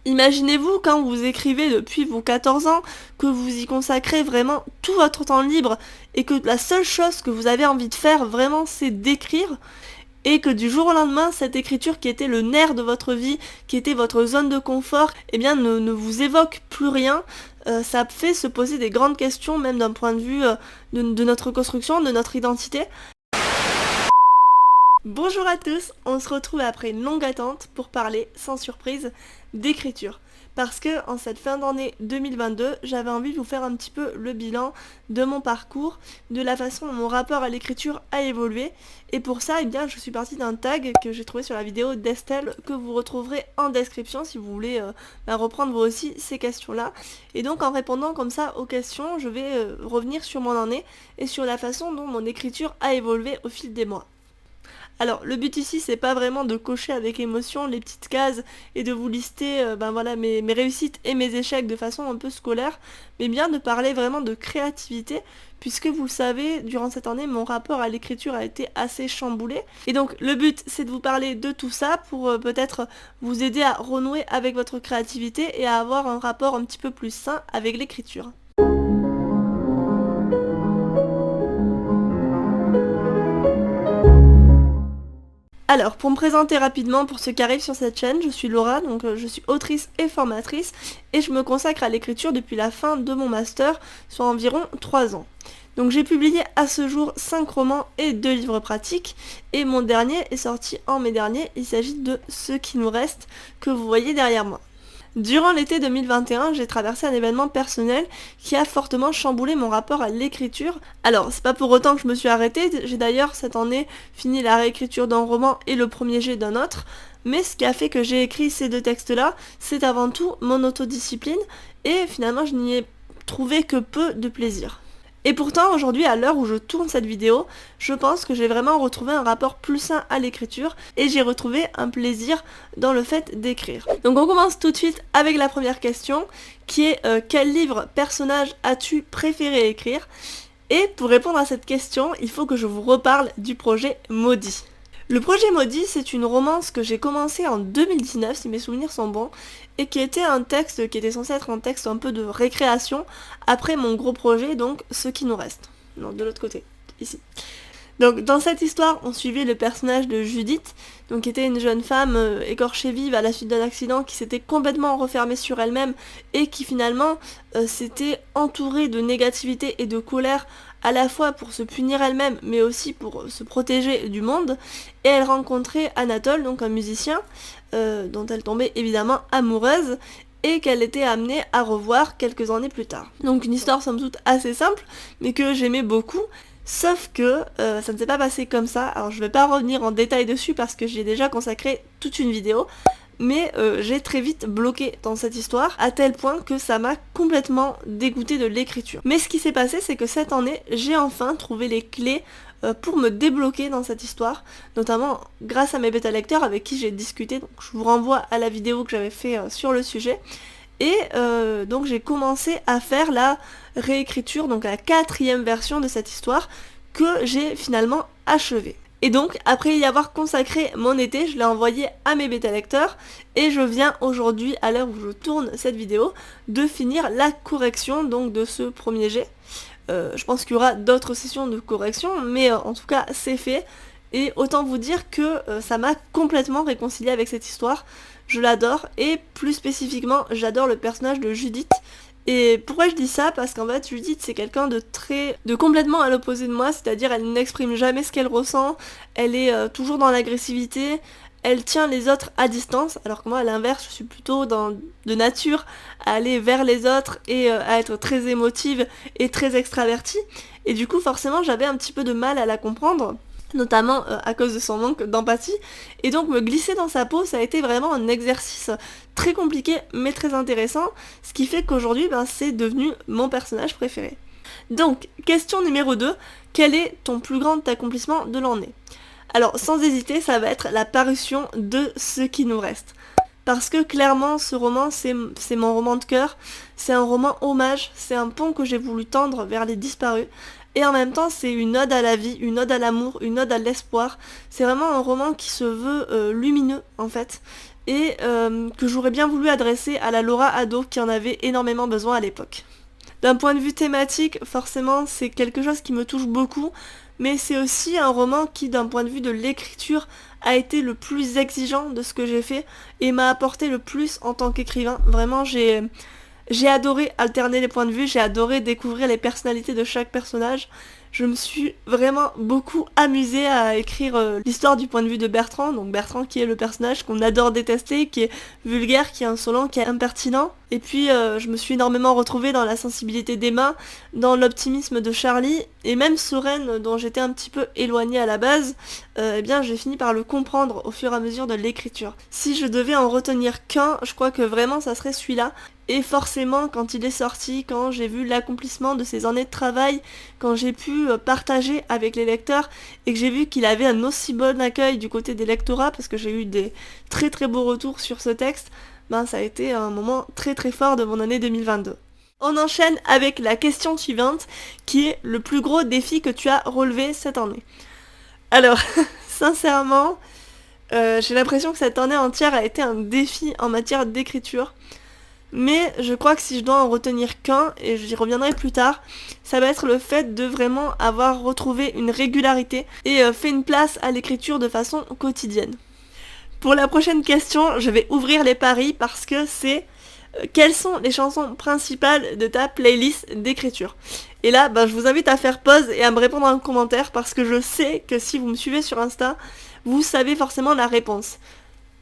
Imaginez-vous quand vous écrivez depuis vos 14 ans, que vous y consacrez vraiment tout votre temps libre et que la seule chose que vous avez envie de faire vraiment c'est d'écrire et que du jour au lendemain, cette écriture qui était le nerf de votre vie, qui était votre zone de confort, eh bien ne vous évoque plus rien. Ça fait se poser des grandes questions, même d'un point de vue de notre construction, de notre identité. Bonjour à tous, on se retrouve après une longue attente pour parler, sans surprise, d'écriture. Parce que en cette fin d'année 2022, j'avais envie de vous faire un petit peu le bilan de mon parcours, de la façon dont mon rapport à l'écriture a évolué. Et pour ça, eh bien, je suis partie d'un tag que j'ai trouvé sur la vidéo d'Estelle, que vous retrouverez en description si vous voulez reprendre vous aussi ces questions-là. Et donc en répondant comme ça aux questions, je vais revenir sur mon année et sur la façon dont mon écriture a évolué au fil des mois. Alors, le but ici, c'est pas vraiment de cocher avec émotion les petites cases et de vous lister mes réussites et mes échecs de façon un peu scolaire, mais bien de parler vraiment de créativité, puisque vous le savez, durant cette année, mon rapport à l'écriture a été assez chamboulé. Et donc, le but, c'est de vous parler de tout ça pour peut-être vous aider à renouer avec votre créativité et à avoir un rapport un petit peu plus sain avec l'écriture. Alors, pour me présenter rapidement, pour ceux qui arrivent sur cette chaîne, je suis Laura, donc je suis autrice et formatrice, et je me consacre à l'écriture depuis la fin de mon master, soit environ 3 ans. Donc j'ai publié à ce jour 5 romans et 2 livres pratiques, et mon dernier est sorti en mai dernier, il s'agit de Ce qui nous reste, que vous voyez derrière moi. Durant l'été 2021, j'ai traversé un événement personnel qui a fortement chamboulé mon rapport à l'écriture. Alors, c'est pas pour autant que je me suis arrêtée, j'ai d'ailleurs cette année fini la réécriture d'un roman et le premier jet d'un autre, mais ce qui a fait que j'ai écrit ces 2 textes-là, c'est avant tout mon autodiscipline, et finalement je n'y ai trouvé que peu de plaisir. Et pourtant, aujourd'hui, à l'heure où je tourne cette vidéo, je pense que j'ai vraiment retrouvé un rapport plus sain à l'écriture et j'ai retrouvé un plaisir dans le fait d'écrire. Donc on commence tout de suite avec la première question, qui est quel livre, personnage as-tu préféré écrire? Et pour répondre à cette question, il faut que je vous reparle du projet Maudit. Le projet Maudit, c'est une romance que j'ai commencée en 2019, si mes souvenirs sont bons, et qui était un texte qui était censé être un texte un peu de récréation après mon gros projet, donc Ce qui nous reste. Non, de l'autre côté, ici. Donc dans cette histoire, on suivait le personnage de Judith, donc qui était une jeune femme écorchée vive à la suite d'un accident qui s'était complètement refermée sur elle-même et qui finalement s'était entourée de négativité et de colère à la fois pour se punir elle-même mais aussi pour se protéger du monde. Et elle rencontrait Anatole, donc un musicien dont elle tombait évidemment amoureuse et qu'elle était amenée à revoir quelques années plus tard. Donc une histoire somme toute assez simple mais que j'aimais beaucoup. Sauf que ça ne s'est pas passé comme ça, alors je vais pas revenir en détail dessus parce que j'y ai déjà consacré toute une vidéo, mais j'ai très vite bloqué dans cette histoire, à tel point que ça m'a complètement dégoûtée de l'écriture. Mais ce qui s'est passé, c'est que cette année, j'ai enfin trouvé les clés pour me débloquer dans cette histoire, notamment grâce à mes bêta-lecteurs avec qui j'ai discuté, donc je vous renvoie à la vidéo que j'avais fait sur le sujet. Et donc j'ai commencé à faire la réécriture, donc la 4e version de cette histoire que j'ai finalement achevée. Et donc après y avoir consacré mon été, je l'ai envoyé à mes bêta-lecteurs et je viens aujourd'hui, à l'heure où je tourne cette vidéo, de finir la correction donc de ce premier jet. Je pense qu'il y aura d'autres sessions de correction, mais en tout cas c'est fait. Et autant vous dire que ça m'a complètement réconciliée avec cette histoire. Je l'adore, et plus spécifiquement, j'adore le personnage de Judith. Et pourquoi je dis ça? Parce qu'en fait, Judith, c'est quelqu'un de complètement à l'opposé de moi, c'est-à-dire elle n'exprime jamais ce qu'elle ressent, elle est toujours dans l'agressivité, elle tient les autres à distance, alors que moi, à l'inverse, je suis plutôt de nature à aller vers les autres et à être très émotive et très extravertie. Et du coup, forcément, j'avais un petit peu de mal à la comprendre, notamment à cause de son manque d'empathie, et donc me glisser dans sa peau, ça a été vraiment un exercice très compliqué mais très intéressant, ce qui fait qu'aujourd'hui c'est devenu mon personnage préféré. Donc, question numéro 2, quel est ton plus grand accomplissement de l'année? Alors, sans hésiter, ça va être la parution de Ce qui nous reste. Parce que clairement, ce roman, c'est mon roman de cœur, c'est un roman hommage, c'est un pont que j'ai voulu tendre vers les disparus, et en même temps, c'est une ode à la vie, une ode à l'amour, une ode à l'espoir. C'est vraiment un roman qui se veut lumineux, en fait. et que j'aurais bien voulu adresser à la Laura ado qui en avait énormément besoin à l'époque. D'un point de vue thématique, forcément, c'est quelque chose qui me touche beaucoup, mais c'est aussi un roman qui, d'un point de vue de l'écriture, a été le plus exigeant de ce que j'ai fait et m'a apporté le plus en tant qu'écrivain. Vraiment, j'ai adoré alterner les points de vue, j'ai adoré découvrir les personnalités de chaque personnage. Je me suis vraiment beaucoup amusée à écrire l'histoire du point de vue de Bertrand, donc Bertrand qui est le personnage qu'on adore détester, qui est vulgaire, qui est insolent, qui est impertinent. Et puis je me suis énormément retrouvée dans la sensibilité d'Emma, dans l'optimisme de Charlie, et même Soren, dont j'étais un petit peu éloignée à la base, eh bien j'ai fini par le comprendre au fur et à mesure de l'écriture. Si je devais en retenir qu'un, je crois que vraiment ça serait celui-là. Et forcément, quand il est sorti, quand j'ai vu l'accomplissement de ses années de travail, quand j'ai pu partager avec les lecteurs et que j'ai vu qu'il avait un aussi bon accueil du côté des lectorats, parce que j'ai eu des très très beaux retours sur ce texte, ben ça a été un moment très très fort de mon année 2022. On enchaîne avec la question suivante, qui est le plus gros défi que tu as relevé cette année. Alors, sincèrement, j'ai l'impression que cette année entière a été un défi en matière d'écriture. Mais je crois que si je dois en retenir qu'un, et j'y reviendrai plus tard, ça va être le fait de vraiment avoir retrouvé une régularité et fait une place à l'écriture de façon quotidienne. Pour la prochaine question, je vais ouvrir les paris parce que c'est quelles sont les chansons principales de ta playlist d'écriture. Et là, je vous invite à faire pause et à me répondre en commentaire parce que je sais que si vous me suivez sur Insta, vous savez forcément la réponse.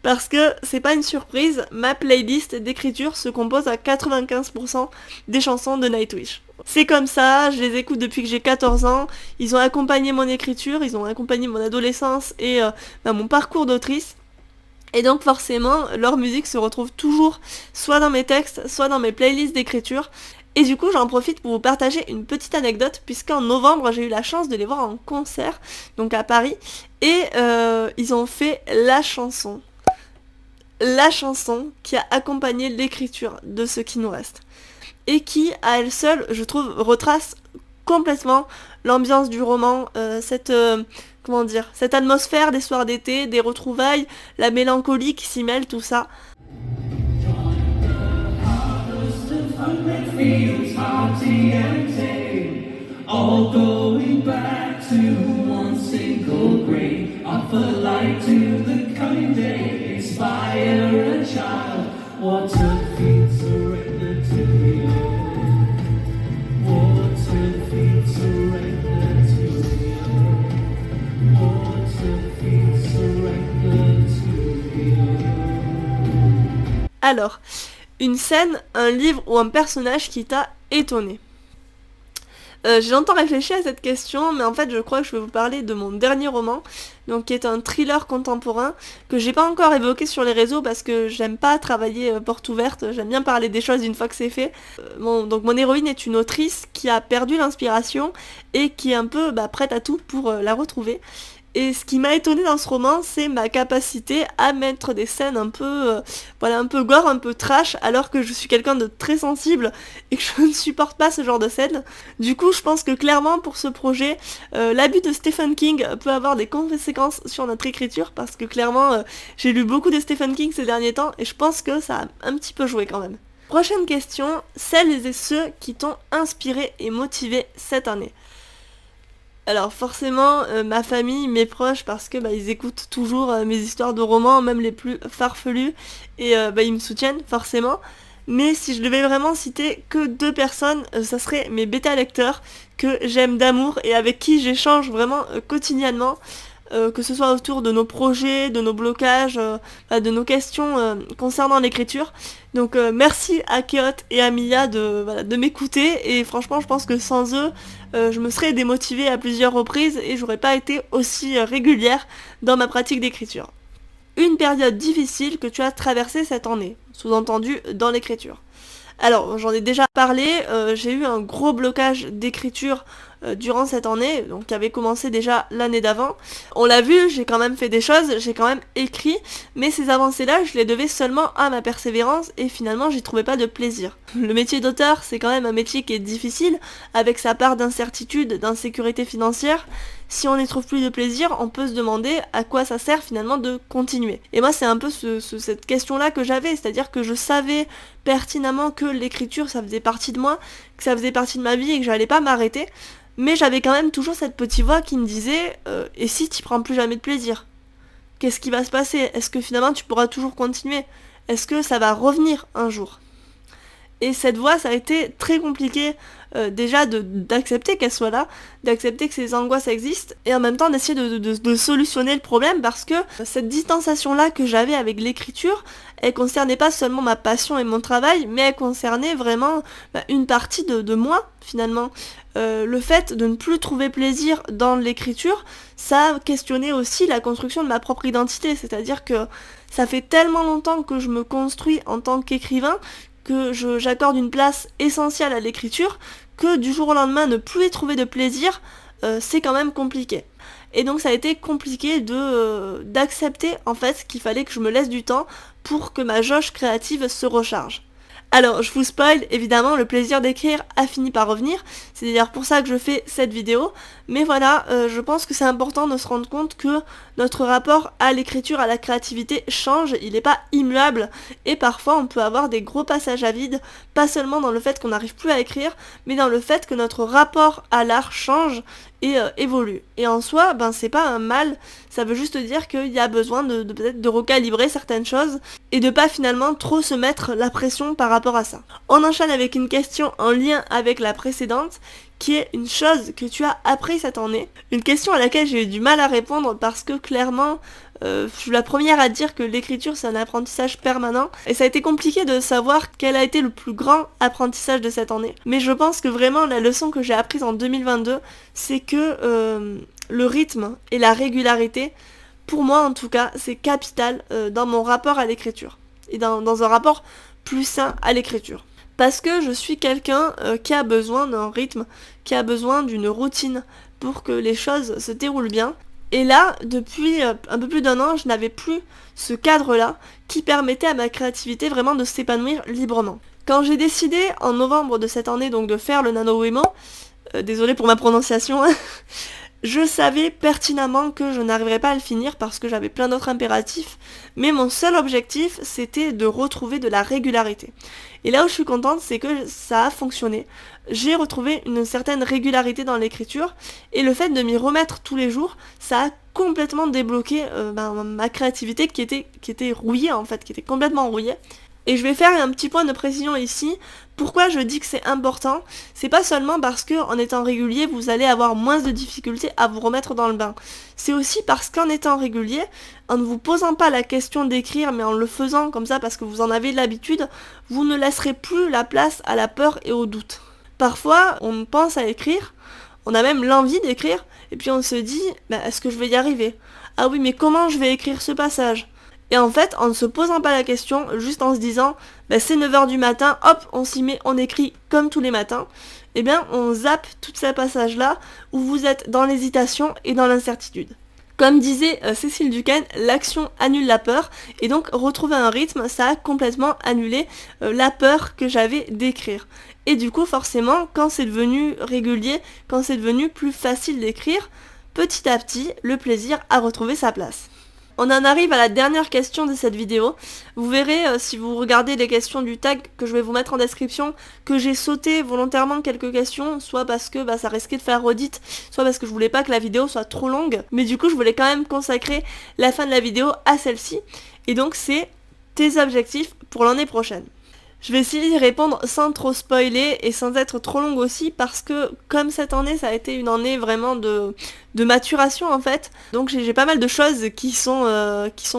Parce que c'est pas une surprise, ma playlist d'écriture se compose à 95% des chansons de Nightwish. C'est comme ça, je les écoute depuis que j'ai 14 ans, ils ont accompagné mon écriture, ils ont accompagné mon adolescence et mon parcours d'autrice. Et donc forcément, leur musique se retrouve toujours soit dans mes textes, soit dans mes playlists d'écriture. Et du coup, j'en profite pour vous partager une petite anecdote, puisqu'en novembre, j'ai eu la chance de les voir en concert, donc à Paris, et ils ont fait la chanson qui a accompagné l'écriture de Ce qui nous reste. Et qui, à elle seule, je trouve, retrace complètement l'ambiance du roman, cette atmosphère des soirs d'été, des retrouvailles, la mélancolie qui s'y mêle, tout ça. Alors, une scène, un livre ou un personnage qui t'a étonné. J'ai longtemps réfléchi à cette question, mais en fait je crois que je vais vous parler de mon dernier roman, donc qui est un thriller contemporain, que j'ai pas encore évoqué sur les réseaux parce que j'aime pas travailler porte ouverte, j'aime bien parler des choses une fois que c'est fait. Donc mon héroïne est une autrice qui a perdu l'inspiration et qui est un peu prête à tout pour la retrouver. Et ce qui m'a étonnée dans ce roman, c'est ma capacité à mettre des scènes un peu gore, un peu trash, alors que je suis quelqu'un de très sensible et que je ne supporte pas ce genre de scènes. Du coup, je pense que clairement pour ce projet, l'abus de Stephen King peut avoir des conséquences sur notre écriture, parce que clairement, j'ai lu beaucoup de Stephen King ces derniers temps et je pense que ça a un petit peu joué quand même. Prochaine question, celles et ceux qui t'ont inspiré et motivé cette année. Alors forcément, ma famille, mes proches, parce que ils écoutent toujours mes histoires de romans, même les plus farfelus, et ils me soutiennent forcément. Mais si je devais vraiment citer que 2 personnes, ça serait mes bêta-lecteurs, que j'aime d'amour et avec qui j'échange vraiment quotidiennement, que ce soit autour de nos projets, de nos blocages, de nos questions concernant l'écriture. Donc merci à Keot et à Mia de m'écouter, et franchement je pense que sans eux, je me serais démotivée à plusieurs reprises et j'aurais pas été aussi régulière dans ma pratique d'écriture. Une période difficile que tu as traversée cette année, sous-entendu dans l'écriture. Alors, j'en ai déjà parlé, j'ai eu un gros blocage d'écriture durant cette année, donc qui avait commencé déjà l'année d'avant. On l'a vu, j'ai quand même fait des choses, j'ai quand même écrit, mais ces avancées-là, je les devais seulement à ma persévérance et finalement j'y trouvais pas de plaisir. Le métier d'auteur, c'est quand même un métier qui est difficile, avec sa part d'incertitude, d'insécurité financière. Si on n'y trouve plus de plaisir, on peut se demander à quoi ça sert finalement de continuer. Et moi, c'est un peu cette question-là que j'avais, c'est-à-dire que je savais pertinemment que l'écriture, ça faisait partie de moi, que ça faisait partie de ma vie et que j'allais pas m'arrêter, mais j'avais quand même toujours cette petite voix qui me disait et si tu prends plus jamais de plaisir ? Qu'est-ce qui va se passer ? Est-ce que finalement tu pourras toujours continuer ? Est-ce que ça va revenir un jour ? Et cette voix, ça a été très compliqué déjà d'accepter qu'elle soit là, d'accepter que ces angoisses existent, et en même temps d'essayer de solutionner le problème, parce que cette distanciation-là que j'avais avec l'écriture, elle concernait pas seulement ma passion et mon travail, mais elle concernait vraiment une partie de moi, finalement. Le fait de ne plus trouver plaisir dans l'écriture, ça a questionné aussi la construction de ma propre identité, c'est-à-dire que ça fait tellement longtemps que je me construis en tant qu'écrivain, que j'accorde une place essentielle à l'écriture, que du jour au lendemain ne plus y trouver de plaisir, c'est quand même compliqué. Et donc ça a été compliqué d'accepter en fait qu'il fallait que je me laisse du temps pour que ma jauge créative se recharge. Alors, je vous spoil, évidemment, le plaisir d'écrire a fini par revenir, c'est d'ailleurs pour ça que je fais cette vidéo, mais voilà, je pense que c'est important de se rendre compte que notre rapport à l'écriture, à la créativité change, il n'est pas immuable, et parfois on peut avoir des gros passages à vide, pas seulement dans le fait qu'on n'arrive plus à écrire, mais dans le fait que notre rapport à l'art change et évolue. Et en soi, c'est pas un mal, ça veut juste dire qu'il y a besoin peut-être de recalibrer certaines choses et de pas finalement trop se mettre la pression par rapport à ça. On enchaîne avec une question en lien avec la précédente, qui est une chose que tu as appris cette année. Une question à laquelle j'ai eu du mal à répondre parce que clairement, je suis la première à dire que l'écriture c'est un apprentissage permanent et ça a été compliqué de savoir quel a été le plus grand apprentissage de cette année. Mais je pense que vraiment la leçon que j'ai apprise en 2022, c'est que le rythme et la régularité, pour moi en tout cas, c'est capital dans mon rapport à l'écriture et dans un rapport plus sain à l'écriture. Parce que je suis quelqu'un qui a besoin d'un rythme, qui a besoin d'une routine pour que les choses se déroulent bien. Et là, depuis un peu plus d'1 an, je n'avais plus ce cadre-là qui permettait à ma créativité vraiment de s'épanouir librement. Quand j'ai décidé en novembre de cette année donc de faire le NaNoWriMo, désolé pour ma prononciation, je savais pertinemment que je n'arriverais pas à le finir parce que j'avais plein d'autres impératifs, mais mon seul objectif c'était de retrouver de la régularité. Et là où je suis contente, c'est que ça a fonctionné. J'ai retrouvé une certaine régularité dans l'écriture, et le fait de m'y remettre tous les jours, ça a complètement débloqué ma créativité qui était rouillée en fait, qui était complètement rouillée. Et je vais faire un petit point de précision ici. Pourquoi je dis que c'est important ? C'est pas seulement parce que en étant régulier, vous allez avoir moins de difficultés à vous remettre dans le bain. C'est aussi parce qu'en étant régulier, en ne vous posant pas la question d'écrire, mais en le faisant comme ça parce que vous en avez l'habitude, vous ne laisserez plus la place à la peur et au doute. Parfois, on pense à écrire, on a même l'envie d'écrire, et puis on se dit, est-ce que je vais y arriver ? Ah oui, mais comment je vais écrire ce passage ? Et en fait, en ne se posant pas la question, juste en se disant c'est 9h du matin, hop, on s'y met, on écrit comme tous les matins, eh bien on zappe tous ces passages-là où vous êtes dans l'hésitation et dans l'incertitude. Comme disait Cécile Duquesne, l'action annule la peur, et donc retrouver un rythme, ça a complètement annulé la peur que j'avais d'écrire. Et du coup, forcément, quand c'est devenu régulier, quand c'est devenu plus facile d'écrire, petit à petit, le plaisir a retrouvé sa place. On en arrive à la dernière question de cette vidéo. Vous verrez, si vous regardez les questions du tag que je vais vous mettre en description, que j'ai sauté volontairement quelques questions, soit parce que ça risquait de faire redite, soit parce que je voulais pas que la vidéo soit trop longue. Mais du coup, je voulais quand même consacrer la fin de la vidéo à celle-ci. Et donc, c'est tes objectifs pour l'année prochaine. Je vais essayer d'y répondre sans trop spoiler et sans être trop longue aussi parce que comme cette année ça a été une année vraiment de maturation en fait, donc j'ai pas mal de choses qui sont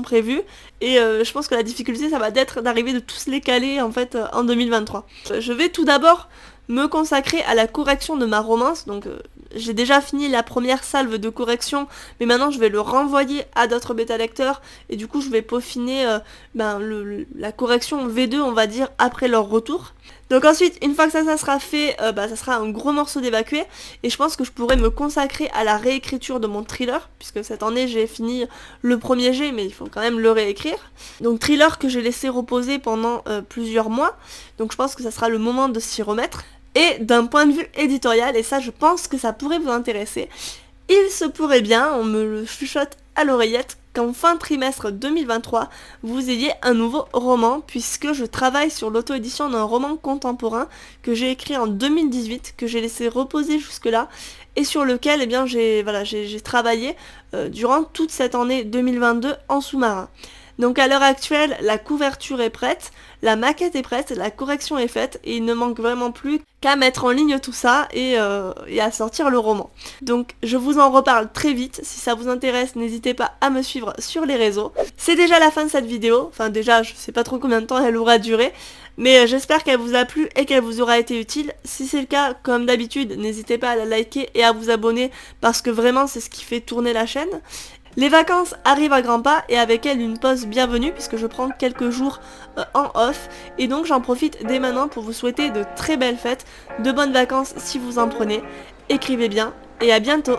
prévues et je pense que la difficulté ça va être d'arriver de tous les caler en fait en 2023. Je vais tout d'abord me consacrer à la correction de ma romance, donc j'ai déjà fini la première salve de correction, mais maintenant je vais le renvoyer à d'autres bêta-lecteurs, et du coup je vais peaufiner la correction V2, on va dire, après leur retour. Donc ensuite, une fois que ça sera fait, ça sera un gros morceau d'évacuer, et je pense que je pourrais me consacrer à la réécriture de mon thriller, puisque cette année j'ai fini le premier jet, mais il faut quand même le réécrire. Donc thriller que j'ai laissé reposer pendant plusieurs mois, donc je pense que ça sera le moment de s'y remettre. Et d'un point de vue éditorial, et ça je pense que ça pourrait vous intéresser, il se pourrait bien, on me le chuchote à l'oreillette, qu'en fin trimestre 2023, vous ayez un nouveau roman, puisque je travaille sur l'auto-édition d'un roman contemporain que j'ai écrit en 2018, que j'ai laissé reposer jusque-là, et sur lequel j'ai travaillé durant toute cette année 2022 en sous-marin. Donc à l'heure actuelle, la couverture est prête, la maquette est prête, la correction est faite, et il ne manque vraiment plus qu'à mettre en ligne tout ça et à sortir le roman. Donc je vous en reparle très vite, si ça vous intéresse, n'hésitez pas à me suivre sur les réseaux. C'est déjà la fin de cette vidéo, enfin déjà je sais pas trop combien de temps elle aura duré, mais j'espère qu'elle vous a plu et qu'elle vous aura été utile. Si c'est le cas, comme d'habitude, n'hésitez pas à la liker et à vous abonner, parce que vraiment c'est ce qui fait tourner la chaîne. Les vacances arrivent à grands pas, et avec elles une pause bienvenue, puisque je prends quelques jours en off, et donc j'en profite dès maintenant pour vous souhaiter de très belles fêtes, de bonnes vacances si vous en prenez. Écrivez bien, et à bientôt!